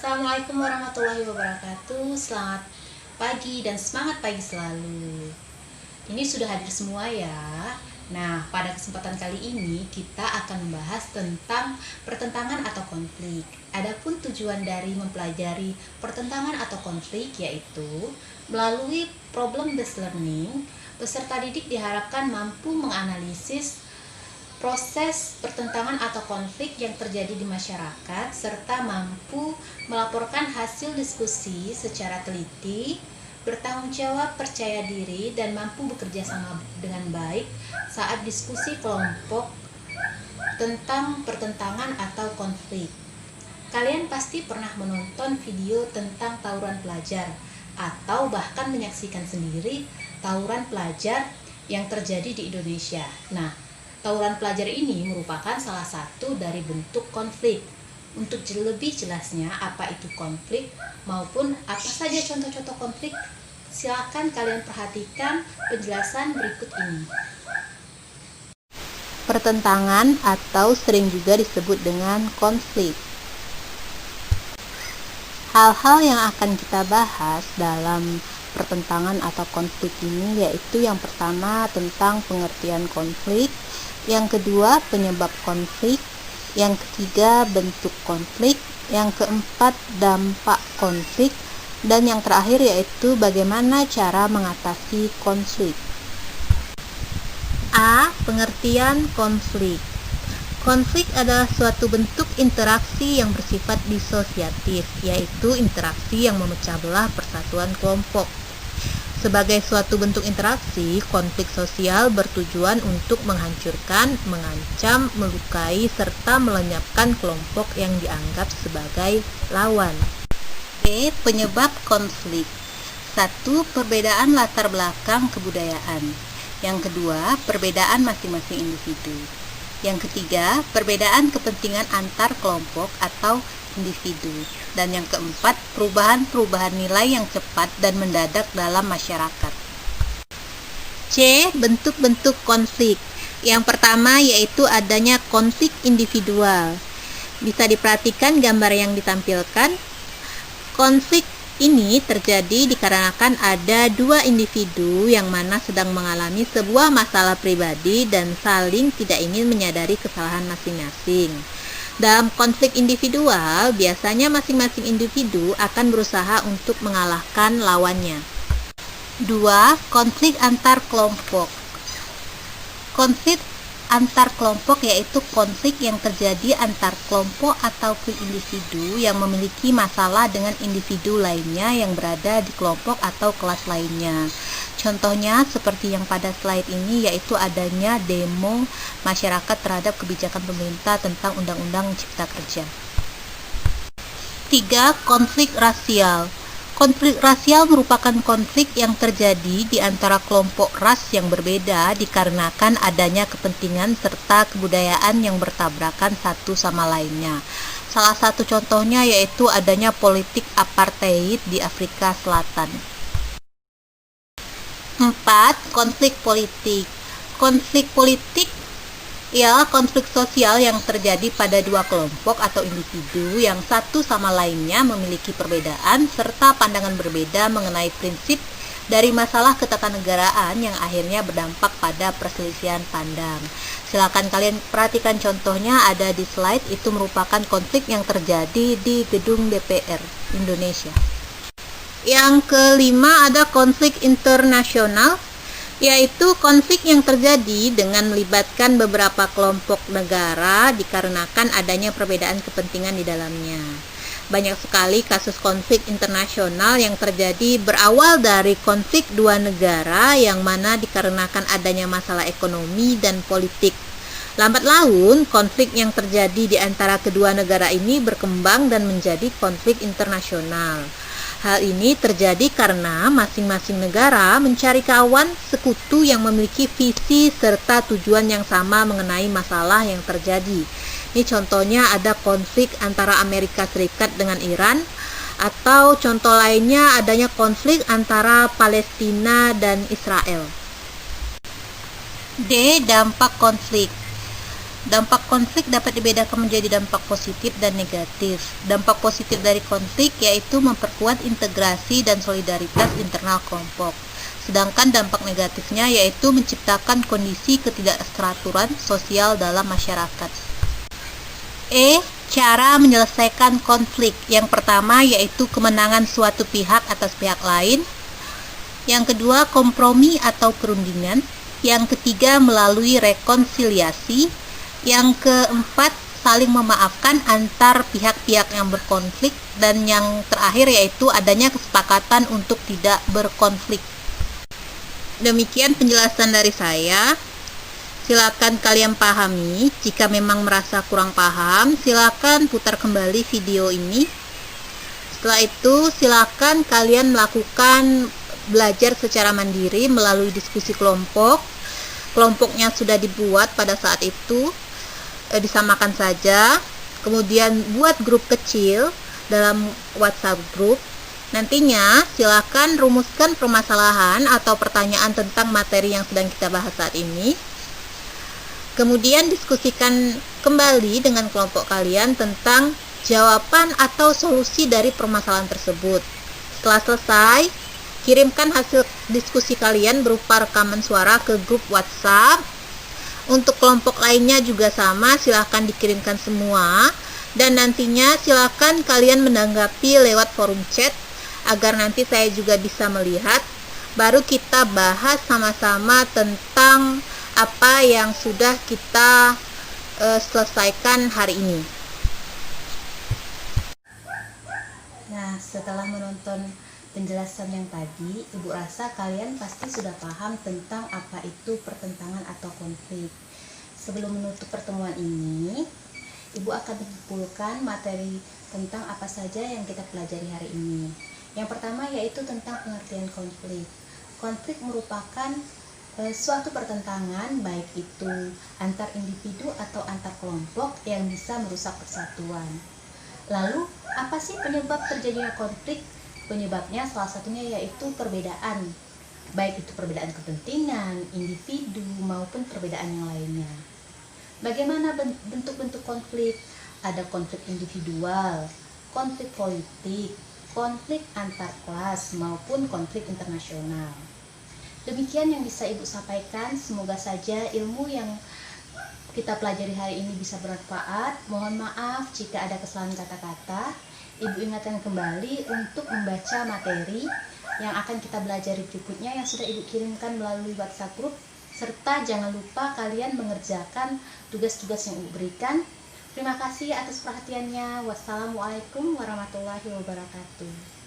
Assalamualaikum warahmatullahi wabarakatuh. Selamat pagi dan semangat pagi selalu. Ini sudah hadir semua ya. Nah, pada kesempatan kali ini kita akan membahas tentang pertentangan atau konflik. Adapun tujuan dari mempelajari pertentangan atau konflik yaitu melalui problem based learning, peserta didik diharapkan mampu menganalisis proses pertentangan atau konflik yang terjadi di masyarakat serta mampu melaporkan hasil diskusi secara teliti, bertanggung jawab, percaya diri, dan mampu bekerja sama dengan baik saat diskusi kelompok tentang pertentangan atau konflik. Kalian pasti pernah menonton video tentang tawuran pelajar atau bahkan menyaksikan sendiri tawuran pelajar yang terjadi di Indonesia. Nah, tawuran pelajar ini merupakan salah satu dari bentuk konflik. Untuk lebih jelasnya apa itu konflik maupun apa saja contoh-contoh konflik, silakan kalian perhatikan penjelasan berikut ini. Pertentangan atau sering juga disebut dengan konflik. Hal-hal yang akan kita bahas dalam pertentangan atau konflik ini yaitu yang pertama tentang pengertian konflik, yang kedua penyebab konflik, yang ketiga bentuk konflik, yang keempat dampak konflik, dan yang terakhir yaitu bagaimana cara mengatasi konflik. A. Pengertian konflik. Konflik adalah suatu bentuk interaksi yang bersifat disosiatif, yaitu interaksi yang memecah belah persatuan kelompok. Sebagai suatu bentuk interaksi, konflik sosial bertujuan untuk menghancurkan, mengancam, melukai, serta melenyapkan kelompok yang dianggap sebagai lawan. B. Penyebab konflik. 1. Perbedaan latar belakang kebudayaan. Yang kedua, perbedaan masing-masing individu. Yang ketiga, perbedaan kepentingan antar kelompok atau individu. Dan yang keempat, perubahan-perubahan nilai yang cepat dan mendadak dalam masyarakat. C. Bentuk-bentuk konflik. Yang pertama yaitu adanya konflik individual. Bisa diperhatikan gambar yang ditampilkan. Konflik ini terjadi dikarenakan ada dua individu yang mana sedang mengalami sebuah masalah pribadi dan saling tidak ingin menyadari kesalahan masing-masing. Dalam konflik individual, biasanya masing-masing individu akan berusaha untuk mengalahkan lawannya. 2. Konflik antar kelompok. Konflik antar kelompok yaitu konflik yang terjadi antar kelompok ataupun individu yang memiliki masalah dengan individu lainnya yang berada di kelompok atau kelas lainnya. Contohnya seperti yang pada slide ini yaitu adanya demo masyarakat terhadap kebijakan pemerintah tentang Undang-Undang Cipta Kerja. 3. Konflik rasial. Konflik rasial merupakan konflik yang terjadi di antara kelompok ras yang berbeda dikarenakan adanya kepentingan serta kebudayaan yang bertabrakan satu sama lainnya. Salah satu contohnya yaitu adanya politik apartheid di Afrika Selatan. 4. Konflik politik. Konflik politik ialah konflik sosial yang terjadi pada dua kelompok atau individu yang satu sama lainnya memiliki perbedaan serta pandangan berbeda mengenai prinsip dari masalah ketatanegaraan yang akhirnya berdampak pada perselisihan pandang. Silakan kalian perhatikan contohnya ada di slide, itu merupakan konflik yang terjadi di gedung DPR Indonesia. Yang kelima ada konflik internasional, yaitu konflik yang terjadi dengan melibatkan beberapa kelompok negara dikarenakan adanya perbedaan kepentingan di dalamnya. Banyak sekali kasus konflik internasional yang terjadi berawal dari konflik dua negara yang mana dikarenakan adanya masalah ekonomi dan politik. Lambat laun, konflik yang terjadi di antara kedua negara ini berkembang dan menjadi konflik internasional. Hal ini terjadi karena masing-masing negara mencari kawan sekutu yang memiliki visi serta tujuan yang sama mengenai masalah yang terjadi. Ini contohnya ada konflik antara Amerika Serikat dengan Iran, atau contoh lainnya adanya konflik antara Palestina dan Israel. D. Dampak konflik. Dampak konflik dapat dibedakan menjadi dampak positif dan negatif. Dampak positif dari konflik yaitu memperkuat integrasi dan solidaritas internal kelompok. Sedangkan dampak negatifnya yaitu menciptakan kondisi ketidakteraturan sosial dalam masyarakat. Cara menyelesaikan konflik. Yang pertama yaitu kemenangan suatu pihak atas pihak lain. Yang kedua, kompromi atau perundingan. Yang ketiga, melalui rekonsiliasi. Yang keempat, saling memaafkan antar pihak-pihak yang berkonflik. Dan yang terakhir yaitu adanya kesepakatan untuk tidak berkonflik. Demikian penjelasan dari saya. Silakan kalian pahami. Jika memang merasa kurang paham, silakan putar kembali video ini. Setelah itu, silakan kalian melakukan belajar secara mandiri melalui diskusi kelompok. Kelompoknya sudah dibuat pada saat itu, disamakan saja. Kemudian buat grup kecil dalam WhatsApp group. Nantinya silakan rumuskan permasalahan atau pertanyaan tentang materi yang sedang kita bahas saat ini. Kemudian diskusikan kembali dengan kelompok kalian tentang jawaban atau solusi dari permasalahan tersebut. Setelah selesai, kirimkan hasil diskusi kalian berupa rekaman suara ke grup WhatsApp. Untuk kelompok lainnya juga sama, silahkan dikirimkan semua. Dan nantinya silahkan kalian menanggapi lewat forum chat agar nanti saya juga bisa melihat. Baru kita bahas sama-sama tentang apa yang sudah kita selesaikan hari ini. Nah, setelah menonton penjelasan yang tadi, Ibu rasa kalian pasti sudah paham tentang apa itu pertentangan atau konflik. Sebelum menutup pertemuan ini, Ibu akan menyimpulkan materi tentang apa saja yang kita pelajari hari ini. Yang pertama yaitu tentang pengertian konflik. Konflik merupakan suatu pertentangan, baik itu antar individu atau antar kelompok yang bisa merusak persatuan. Lalu, apa sih penyebab terjadinya konflik? Penyebabnya salah satunya yaitu perbedaan, baik itu perbedaan kepentingan, individu, maupun perbedaan yang lainnya. Bagaimana bentuk-bentuk konflik? Ada konflik individual, konflik politik, konflik antar kelas, maupun konflik internasional. Demikian yang bisa Ibu sampaikan. Semoga saja ilmu yang kita pelajari hari ini bisa bermanfaat. Mohon maaf jika ada kesalahan kata-kata. Ibu ingatkan kembali untuk membaca materi yang akan kita belajar berikutnya yang sudah Ibu kirimkan melalui WhatsApp group. Serta jangan lupa kalian mengerjakan tugas-tugas yang Ibu berikan. Terima kasih atas perhatiannya. Wassalamualaikum warahmatullahi wabarakatuh.